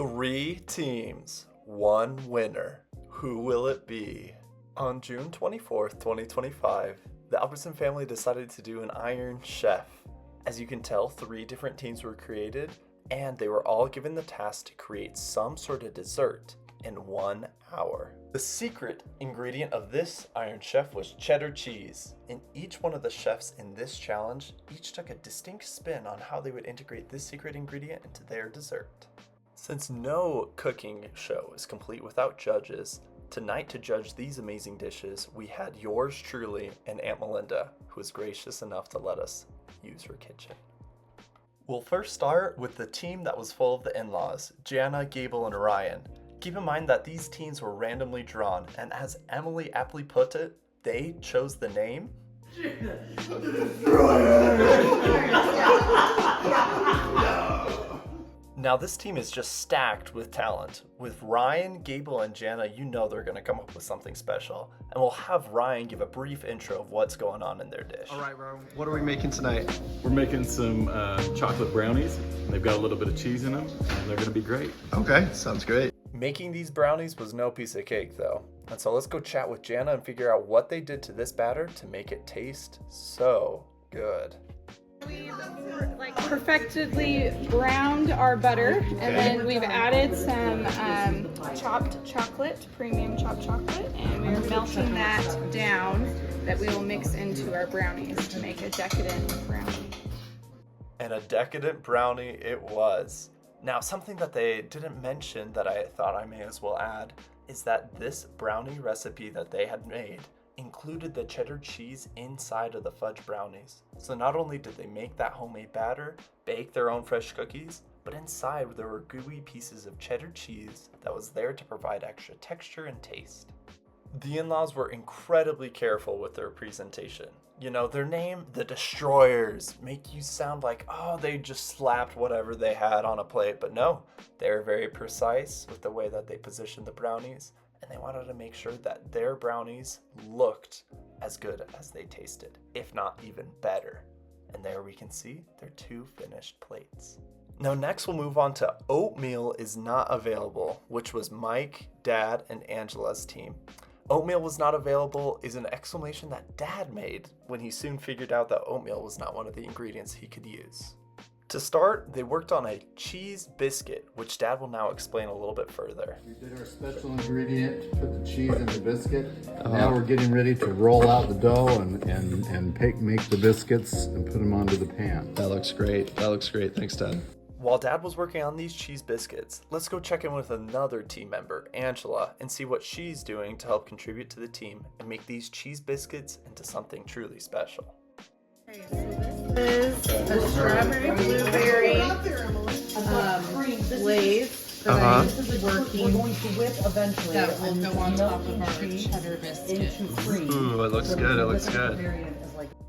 Three teams, one winner. Who will it be? On June 24th, 2025, the Albertson family decided to do an Iron Chef. As you can tell, 3 different teams were created, and they were all given the task to create some sort of dessert in 1 hour. The secret ingredient of this Iron Chef was cheddar cheese, and each one of the chefs in this challenge each took a distinct spin on how they would integrate this secret ingredient into their dessert. Since no cooking show is complete without judges, tonight to judge these amazing dishes, we had yours truly and Aunt Melinda, who was gracious enough to let us use her kitchen. We'll first start with the team that was full of the in-laws, Jana, Gable, and Ryan. Keep in mind that these teams were randomly drawn, and as Emily aptly put it, they chose the name Now this team is just stacked with talent. With Ryan, Gable, and Jana, you know they're going to come up with something special. And we'll have Ryan give a brief intro of what's going on in their dish. All right, Ryan, what are we making tonight? We're making some chocolate brownies. They've got a little bit of cheese in them, and they're going to be great. Okay, sounds great. Making these brownies was no piece of cake though. And so let's go chat with Jana and figure out what they did to this batter to make it taste so good. We've perfectly browned our butter, and then we've added some chopped chocolate, premium chopped chocolate, and we're melting that down that we will mix into our brownies to make a decadent brownie. And a decadent brownie it was. Now, something that they didn't mention that I thought I may as well add is that this brownie recipe that they had made included the cheddar cheese inside of the fudge brownies. So not only did they make that homemade batter, bake their own fresh cookies, but inside there were gooey pieces of cheddar cheese that was there to provide extra texture and taste. The in-laws were incredibly careful with their presentation. You know, their name, the Destroyers, make you sound like, oh, they just slapped whatever they had on a plate, but no, they're very precise with the way that they positioned the brownies, and they wanted to make sure that their brownies looked as good as they tasted, if not even better. And there we can see their 2 finished plates. Now next we'll move on to Oatmeal is Not Available, which was Mike, Dad, and Angela's team. Oatmeal was not available is an exclamation that Dad made when he soon figured out that oatmeal was not one of the ingredients he could use. To start, they worked on a cheese biscuit, which Dad will now explain a little bit further. We did our special ingredient, put the cheese in the biscuit. Now we're getting ready to roll out the dough and make the biscuits and put them onto the pan. That looks great. That looks great. Thanks, Dad. While Dad was working on these cheese biscuits, let's go check in with another team member, Angela, and see what she's doing to help contribute to the team and make these cheese biscuits into something truly special. Okay, so this is a strawberry blueberry glaze that I'm working. We're going to whip eventually. That will go on top of our cheddar biscuit. Ooh, it looks good. It looks good.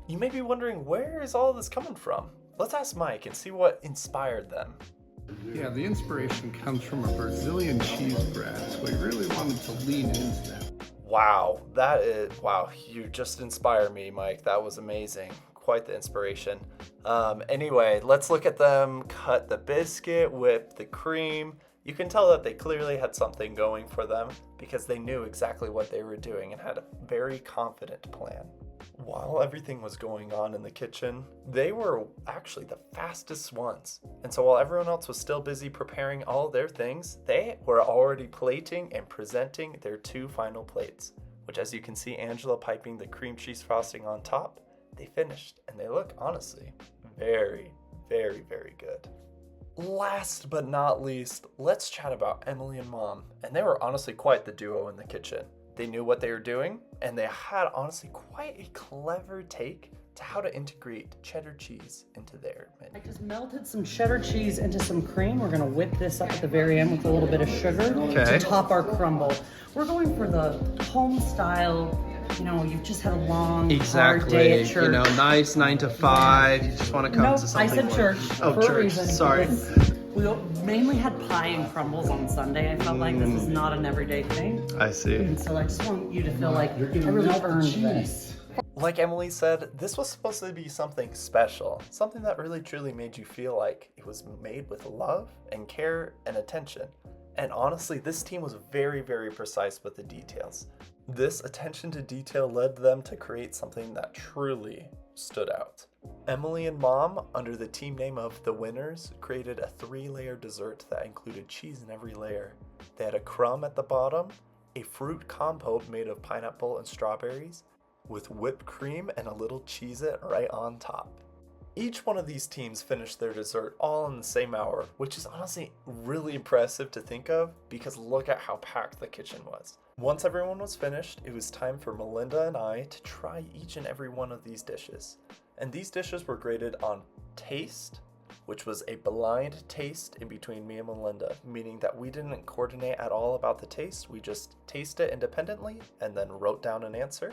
You may be wondering, where is all this coming from? Let's ask Mike and see what inspired them. Yeah, the inspiration comes from a Brazilian cheese bread, so we really wanted to lean into that. Wow, you just inspired me, Mike. That was amazing. Quite the inspiration. Anyway, let's look at them cut the biscuit, whip the cream. You can tell that they clearly had something going for them because they knew exactly what they were doing and had a very confident plan. While everything was going on in the kitchen, they were actually the fastest ones. And so while everyone else was still busy preparing all their things, they were already plating and presenting their 2 final plates, which, as you can see Angela piping the cream cheese frosting on top, they finished and they look honestly very, very, very good. Last but not least, let's chat about Emily and Mom. And they were honestly quite the duo in the kitchen. They knew what they were doing, and they had honestly quite a clever take to how to integrate cheddar cheese into their menu. I just melted some cheddar cheese into some cream. We're gonna whip this up at the very end with a little bit of sugar to top our crumble. We're going for the home style, you know, you've just had a long, hard day at church. You know, nice 9 to 5. You just want to come to something. I said church Oh, for church. a reason. Sorry. We mainly had pie and crumbles on Sunday. I felt like this is not an everyday thing. I see. And so I just want you to feel like I really earned this. Like Emily said, this was supposed to be something special, something that really truly made you feel like it was made with love and care and attention. And honestly, this team was very, very precise with the details. This attention to detail led them to create something that truly stood out. Emily and Mom, under the team name of The Winners, created a 3-layer dessert that included cheese in every layer. They had a crumb at the bottom, a fruit compote made of pineapple and strawberries, with whipped cream and a little Cheez-It right on top. Each one of these teams finished their dessert all in the same hour, which is honestly really impressive to think of because look at how packed the kitchen was. Once everyone was finished, it was time for Melinda and I to try each and every one of these dishes. And these dishes were graded on taste, which was a blind taste in between me and Melinda, meaning that we didn't coordinate at all about the taste. We just tasted it independently and then wrote down an answer.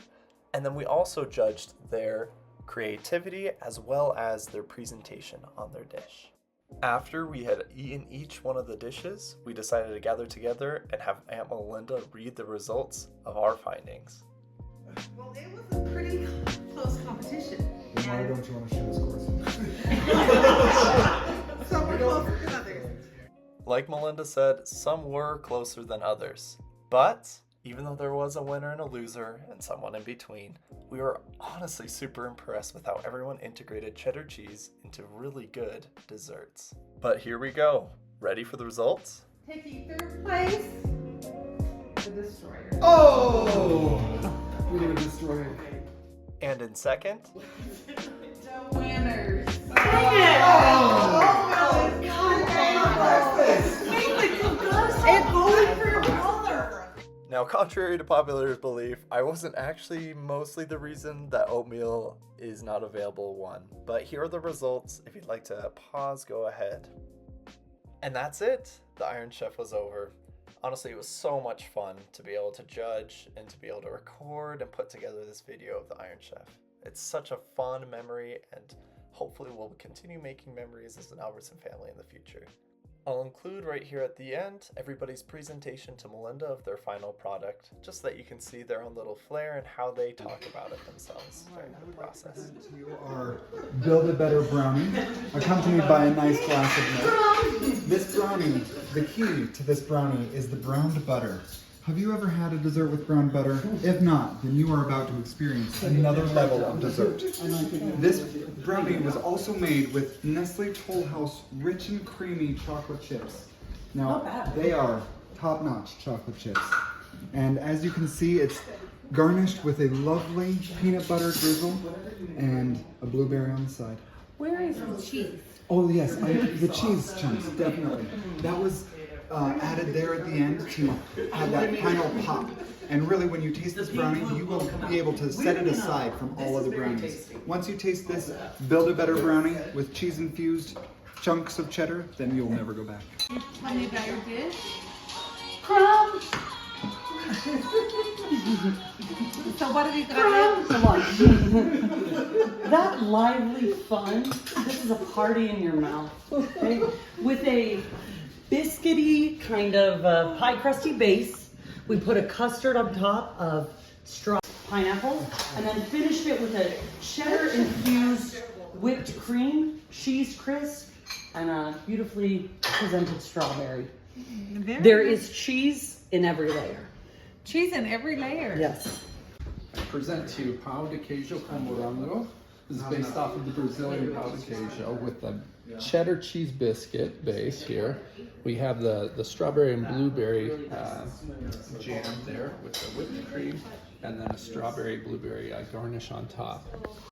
And then we also judged their creativity as well as their presentation on their dish. After we had eaten each one of the dishes, we decided to gather together and have Aunt Melinda read the results of our findings. Well, it was a pretty close competition. Why don't you want to share scores? Some were closer than others. Like Melinda said, some were closer than others. But even though there was a winner and a loser and someone in between, we were honestly super impressed with how everyone integrated cheddar cheese into really good desserts. But here we go. Ready for the results? Taking third place, the Destroyer. Oh! We were destroyed. And in second, The Winners. now contrary to popular belief, I wasn't actually mostly the reason that oatmeal is not available one. But here are the results. If you'd like to pause, go ahead. And that's it. The Iron Chef was over. Honestly, it was so much fun to be able to judge and to be able to record and put together this video of the Iron Chef. It's such a fun memory, and hopefully we'll continue making memories as an Albertson family in the future. I'll include right here at the end everybody's presentation to Melinda of their final product, just so that you can see their own little flair and how they talk about it themselves during the process. You are Build-A-Better brownie, accompanied by a nice glass of milk. This brownie, the key to this brownie is the browned butter. Have you ever had a dessert with brown butter? If not, then you are about to experience another level of dessert. This brownie was also made with Nestle Toll House rich and creamy chocolate chips. Now, they are top-notch chocolate chips. And as you can see, it's garnished with a lovely peanut butter drizzle and a blueberry on the side. Where is the cheese? Oh yes, the cheese chunks, definitely. That was added there at the end to add that final pop. And really, when you taste this brownie, you will be able to set it aside from all other brownies. Once you taste this Build-A-Better brownie with cheese-infused chunks of cheddar, then you'll never go back. Tell me about your dish. Crumbs! So what have you got? Come on. That lively fun, this is a party in your mouth, okay? With a biscuity kind of pie crusty base. We put a custard on top of straw pineapple and then finished it with a cheddar infused whipped cream, cheese crisp, and a beautifully presented strawberry. There is cheese in every layer. Cheese in every layer. Yes. I present to you pão de queijo com morango. This is based off of the Brazilian pão de queijo with the cheddar cheese biscuit base here. We have the strawberry and blueberry jam there with the whipped cream, and then a strawberry blueberry garnish on top.